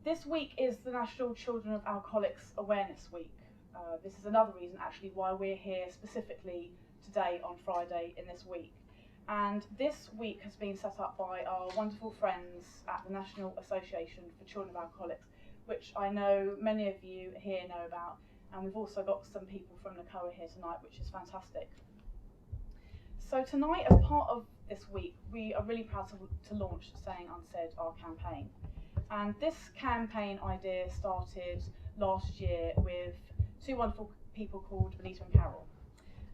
This week is the National Children of Alcoholics Awareness Week. This is another reason actually why we're here specifically today on Friday in this week. And this week has been set up by our wonderful friends at the National Association for Children of Alcoholics, which I know many of you here know about, and we've also got some people from the COAP here tonight, which is fantastic. So tonight, as part of this week, we are really proud to launch Saying Unsaid, our campaign. And this campaign idea started last year with two wonderful people called Benita and Carol.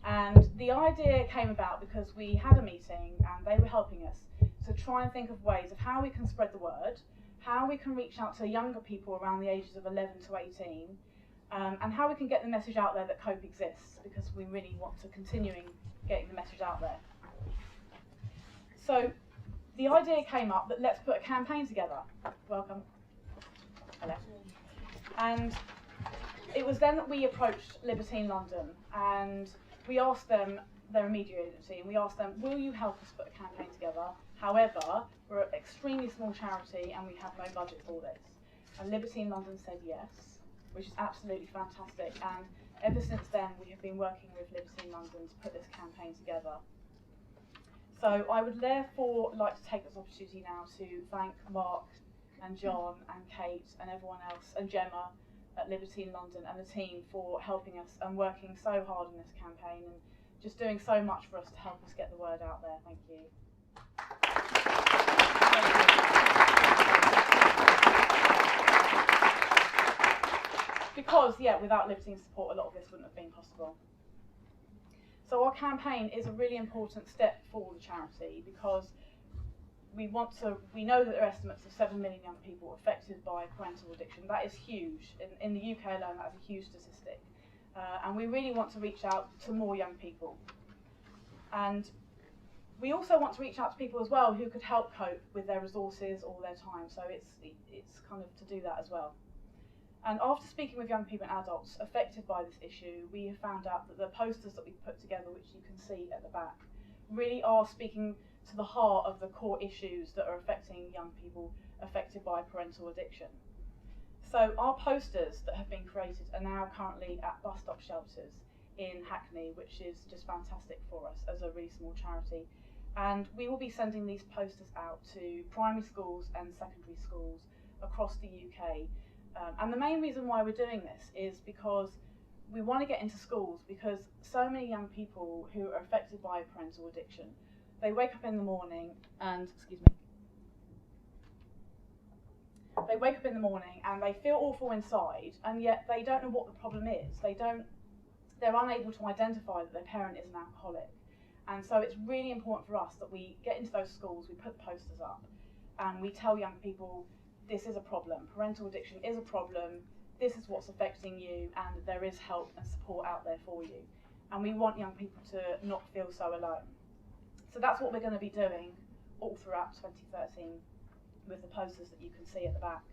And the idea came about because we had a meeting and they were helping us to try and think of ways of how we can spread the word, how we can reach out to younger people around the ages of 11 to 18, and how we can get the message out there that COAP exists, because we really want to continue getting the message out there. So the idea came up that let's put a campaign together. Welcome. Hello. And it was then that we approached Libertine London and we asked them, they're a media agency, and we asked them, will you help us put a campaign together? However, we're an extremely small charity and we have no budget for this. And Libertine London said yes, which is absolutely fantastic. And ever since then, we have been working with Libertine London to put this campaign together. So I would therefore like to take this opportunity now to thank Mark and John and Kate and everyone else and Gemma at Libertine London and the team for helping us and working so hard in this campaign and just doing so much for us to help us get the word out there. Thank you. Because, yeah, without Libertine's support, a lot of this wouldn't have been possible. So our campaign is a really important step for the charity because we know that there are estimates of 7 million young people affected by parental addiction. That is huge. In the UK alone, that is a huge statistic. And we really want to reach out to more young people. And we also want to reach out to people as well who could help cope with their resources or their time. So it's kind of to do that as well. And after speaking with young people and adults affected by this issue, we have found out that the posters that we've put together, which you can see at the back, really are speaking to the heart of the core issues that are affecting young people affected by parental addiction. So our posters that have been created are now currently at bus stop shelters in Hackney, which is just fantastic for us as a really small charity. And we will be sending these posters out to primary schools and secondary schools across the UK. And the main reason why we're doing this is because we want to get into schools, because so many young people who are affected by parental addiction, they wake up in the morning and, they wake up in the morning and they feel awful inside, and yet they don't know what the problem is. They're unable to identify that their parent is an alcoholic. And so it's really important for us that we get into those schools, we put the posters up, and we tell young people, this is a problem, parental addiction is a problem, this is what's affecting you, and there is help and support out there for you. And we want young people to not feel so alone. So that's what we're going to be doing all throughout 2013 with the posters that you can see at the back.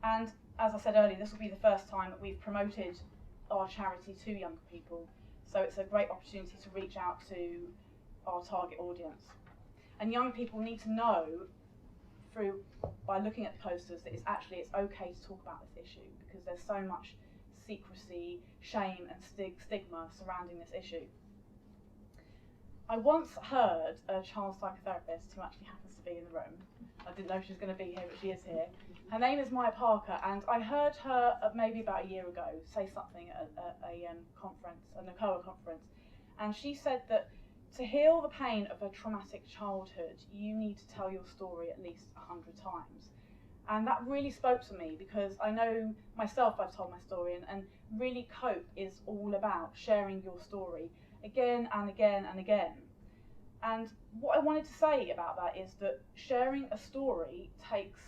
And as I said earlier, this will be the first time that we've promoted our charity to young people. So it's a great opportunity to reach out to our target audience. And young people need to know by looking at the posters that it's okay to talk about this issue, because there's so much secrecy, shame and stigma surrounding this issue. I once heard a child psychotherapist who actually happens to be in the room. I didn't know she was going to be here, but she is here. Her name is Maya Parker, and I heard her maybe about a year ago say something at a conference, a NACOA conference, and she said that to heal the pain of a traumatic childhood, you need to tell your story at least 100 times. And that really spoke to me, because I know myself, I've told my story, and really COAP is all about sharing your story again and again and again. And what I wanted to say about that is that sharing a story takes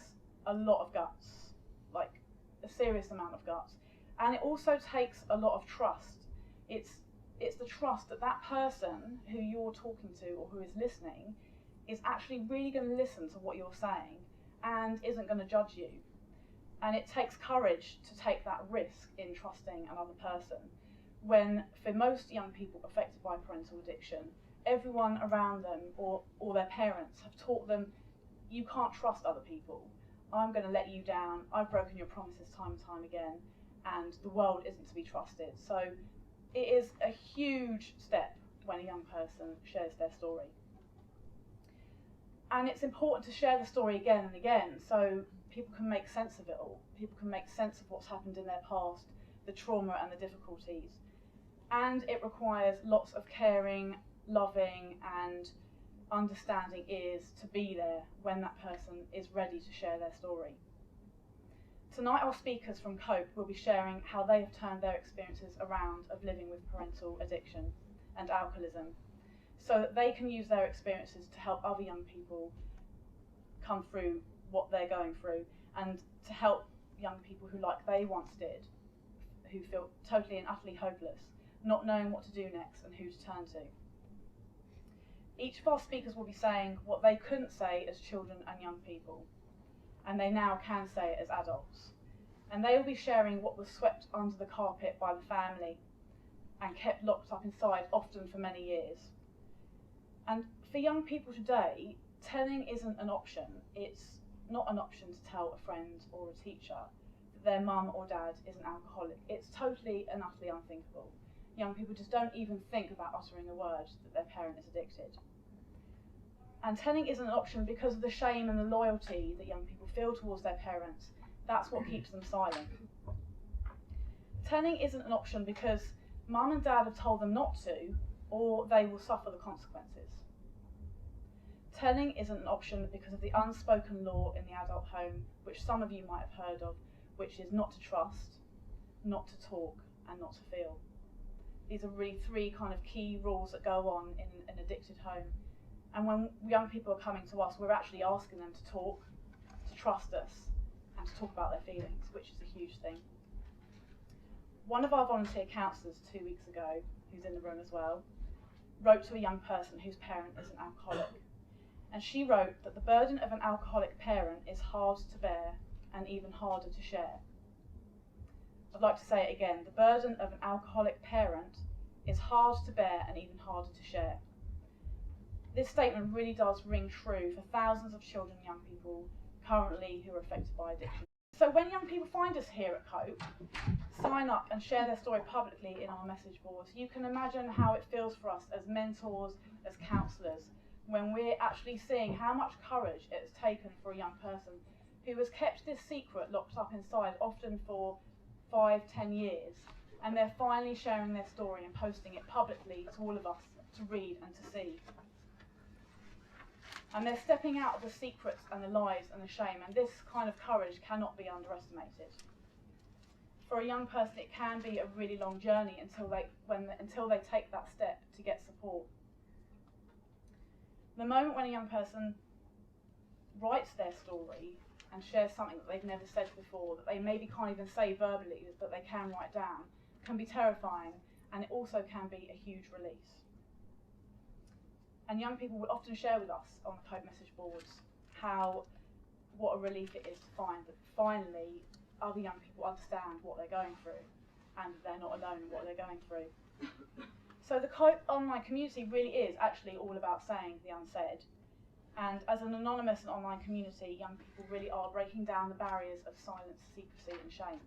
a lot of guts, like a serious amount of guts. And it also takes a lot of trust. It's the trust that that person who you're talking to or who is listening is actually really going to listen to what you're saying and isn't going to judge you. And it takes courage to take that risk in trusting another person, when for most young people affected by parental addiction, everyone around them or their parents have taught them, you can't trust other people, I'm going to let you down, I've broken your promises time and time again, and the world isn't to be trusted. So it is a huge step when a young person shares their story. And it's important to share the story again and again so people can make sense of it all. People can make sense of what's happened in their past, the trauma and the difficulties. And it requires lots of caring, loving and understanding ears to be there when that person is ready to share their story. Tonight our speakers from COAP will be sharing how they have turned their experiences around of living with parental addiction and alcoholism, so that they can use their experiences to help other young people come through what they're going through, and to help young people who, like they once did, who feel totally and utterly hopeless, not knowing what to do next and who to turn to. Each of our speakers will be saying what they couldn't say as children and young people, and they now can say it as adults. And they will be sharing what was swept under the carpet by the family and kept locked up inside, often for many years. And for young people today, telling isn't an option. It's not an option to tell a friend or a teacher that their mum or dad is an alcoholic. It's totally and utterly unthinkable. Young people just don't even think about uttering a word that their parent is addicted. And telling isn't an option because of the shame and the loyalty that young people feel towards their parents. That's what keeps them silent. Telling isn't an option because mum and dad have told them not to, or they will suffer the consequences. Telling isn't an option because of the unspoken law in the adult home, which some of you might have heard of, which is not to trust, not to talk, and not to feel. These are really three kind of key rules that go on in an addicted home. And when young people are coming to us, we're actually asking them to talk, to trust us, and to talk about their feelings, which is a huge thing. One of our volunteer counsellors 2 weeks ago, who's in the room as well, wrote to a young person whose parent is an alcoholic. And she wrote that the burden of an alcoholic parent is hard to bear and even harder to share. I'd like to say it again. The burden of an alcoholic parent is hard to bear and even harder to share. This statement really does ring true for thousands of children and young people currently who are affected by addiction. So when young people find us here at COAP, sign up and share their story publicly in our message boards. You can imagine how it feels for us as mentors, as counsellors, when we're actually seeing how much courage it has taken for a young person who has kept this secret locked up inside, often for 5-10 years, and they're finally sharing their story and posting it publicly to all of us to read and to see. And they're stepping out of the secrets and the lies and the shame, and this kind of courage cannot be underestimated. For a young person, it can be a really long journey until they take that step to get support. The moment when a young person writes their story and shares something that they've never said before, that they maybe can't even say verbally, but they can write down, can be terrifying, and it also can be a huge release. And young people will often share with us on the COAP message boards what a relief it is to find that finally other young people understand what they're going through and they're not alone in what they're going through. So the COAP online community really is actually all about saying the unsaid. And as an anonymous and online community, young people really are breaking down the barriers of silence, secrecy and shame.